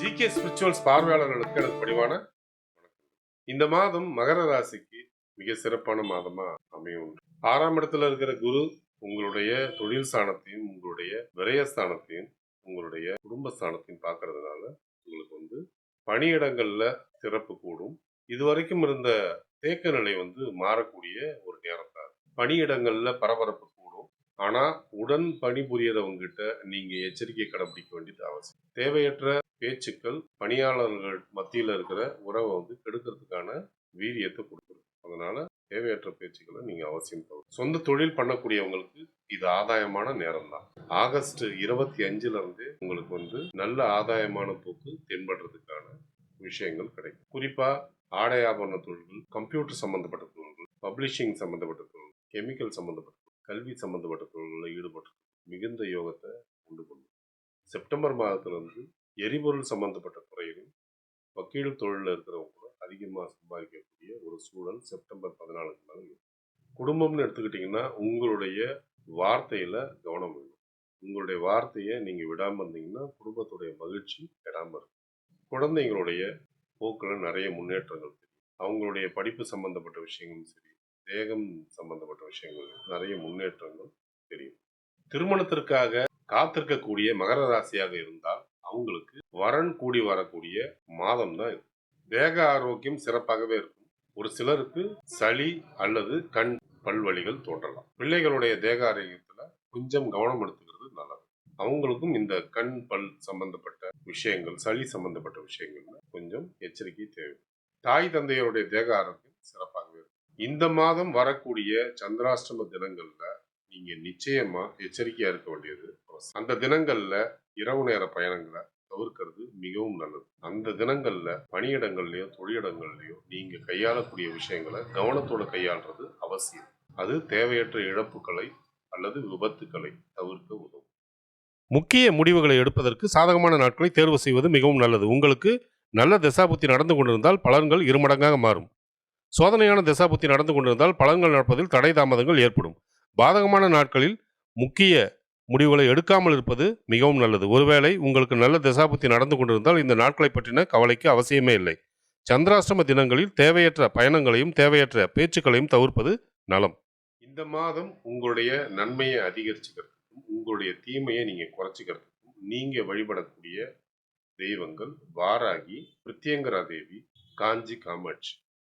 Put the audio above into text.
GK spirituals பார்வையாளர்களுக்கு எனக்கு பணிவான இந்த மாதம் மகர ராசிக்கு மிக சிறப்பான மாதமா அமையும். 6ஆம் இடத்துல இருக்கிற குரு உங்களுடைய தொழில் ஸ்தானத்தையும் உங்களுடைய விரயஸ்தானத்தையும் உங்களுடைய குடும்ப ஸ்தானத்தையும் பார்க்கறதுனால உங்களுக்கு பணியிடங்கள்ல சிறப்பு கூடும். இதுவரைக்கும் இருந்த தேக்க நிலை மாறக்கூடிய ஒரு நேரம் தான். பணியிடங்கள்ல பரபரப்பு கூடும். ஆனா உடன் பணிபுரியறவங்க கிட்ட நீங்க எச்சரிக்கை கடைபிடிக்க வேண்டியது அவசியம். தேவையற்ற பேச்சுக்கள் பணியாளர்கள் மத்தியில இருக்கிற உறவை கெடுக்கிறதுக்கான வீரியத்தை கொடுக்குது. அதனால தேவையற்ற பேச்சுக்களை நீங்க அவசியம் தவிர சொந்த தொழில் பண்ணக்கூடியவங்களுக்கு இது ஆதாயமான நேரம் தான். ஆகஸ்ட் 25ல இருந்து உங்களுக்கு நல்ல ஆதாயமான போக்கு தென்படுறதுக்கான விஷயங்கள் கிடைக்கும். குறிப்பா ஆடை ஆபரண தொழில்கள், கம்ப்யூட்டர் சம்பந்தப்பட்ட தொழில்கள், பப்ளிஷிங் சம்பந்தப்பட்ட தொழில், கெமிக்கல் சம்பந்தப்பட்ட கல்வி சம்பந்தப்பட்ட தொழில்களில் ஈடுபட்டு மிகுந்த யோகத்தை உண்டு கொண்டு செப்டம்பர் மாதத்திலிருந்து எரிபொருள் சம்பந்தப்பட்ட துறையிலும் வக்கீல் தொழிலில் இருக்கிறவங்க கூட அதிகமாக சம்பாதிக்கக்கூடிய ஒரு சூழல் செப்டம்பர் 14க்கு மேலே இருக்கும். குடும்பம்னு எடுத்துக்கிட்டிங்கன்னா உங்களுடைய வார்த்தையில் கவனம் வேணும். உங்களுடைய வார்த்தையை நீங்கள் விடாமல் இருந்தீங்கன்னா குடும்பத்துடைய மகிழ்ச்சி கெடாமல் இருக்கும். குழந்தைங்களுடைய போக்கில் நிறைய முன்னேற்றங்கள் தெரியும். அவங்களுடைய படிப்பு சம்பந்தப்பட்ட விஷயங்களும் சரி, தேகம் சம்பந்தப்பட்ட விஷயங்கள் நிறைய முன்னேற்றங்கள் தெரியும். திருமணத்திற்காக காத்திருக்கக்கூடிய மகர ராசியாக இருந்தால் அவங்களுக்கு வரன் கூடி வரக்கூடிய மாதம் தான் இது. தேக ஆரோக்கியம் சிறப்பாகவே இருக்கும். ஒரு சிலருக்கு சளி அல்லது கண் பல்வலிகள் தோன்றலாம். பிள்ளைகளுடைய தேக ஆரோக்கியத்துல கொஞ்சம் கவனம் எடுத்துக்கிறது நல்லது. அவங்களுக்கும் இந்த கண் பல் சம்பந்தப்பட்ட விஷயங்கள், சளி சம்பந்தப்பட்ட விஷயங்கள்ல கொஞ்சம் எச்சரிக்கை தேவை. தாய் தந்தையருடைய தேக ஆரோக்கியம் சிறப்பாகவே இருக்கும். இந்த மாதம் வரக்கூடிய சந்திராஷ்டம தினங்கள்ல நீங்க நிச்சயமா எச்சரிக்கையா இருக்க வேண்டியது. அந்த தினங்கள்ல இரவு நேர பயணங்களை தவிர்க்கிறது மிகவும் நல்லது. அந்த தினங்கள்ல பணியிடங்கள்லயோ தொழிலிடங்கள்லயோ நீங்க கையாளக்கூடிய விஷயங்களை கவனத்தோட கையாளுறது அவசியம். அது தேவையற்ற இழப்புகளை அல்லது விபத்துக்களை தவிர்க்க உதவும். முக்கிய முடிவுகளை எடுப்பதற்கு சாதகமான நாட்களை தேர்வு செய்வது மிகவும் நல்லது. உங்களுக்கு நல்ல தசாபுத்தி நடந்து கொண்டிருந்தால் பலன்கள் இருமடங்காக மாறும். சோதனையான தசாபுத்தி நடந்து கொண்டிருந்தால் பலன்கள் நடப்பதில் தடை தாமதங்கள் ஏற்படும். பாதகமான நாட்களில் முக்கிய முடிவுகளை எடுக்காமல் இருப்பது மிகவும் நல்லது. ஒருவேளை உங்களுக்கு நல்ல தசாபுத்தி நடந்து கொண்டிருந்தால் இந்த நாட்களை பற்றின கவலைக்கு அவசியமே இல்லை. சந்திராஷ்டம தினங்களில் தேவையற்ற பயணங்களையும் தேவையற்ற பேச்சுக்களையும் தவிர்ப்பது நலம். இந்த மாதம் உங்களுடைய நன்மையை அதிகரிச்சுக்கிறதுக்கும் உங்களுடைய தீமையை நீங்க குறைச்சிக்கிறதுக்கும் நீங்க வழிபடக்கூடிய தெய்வங்கள் வாராகி, பிரித்யங்கரா தேவி, காஞ்சி காமாட்சி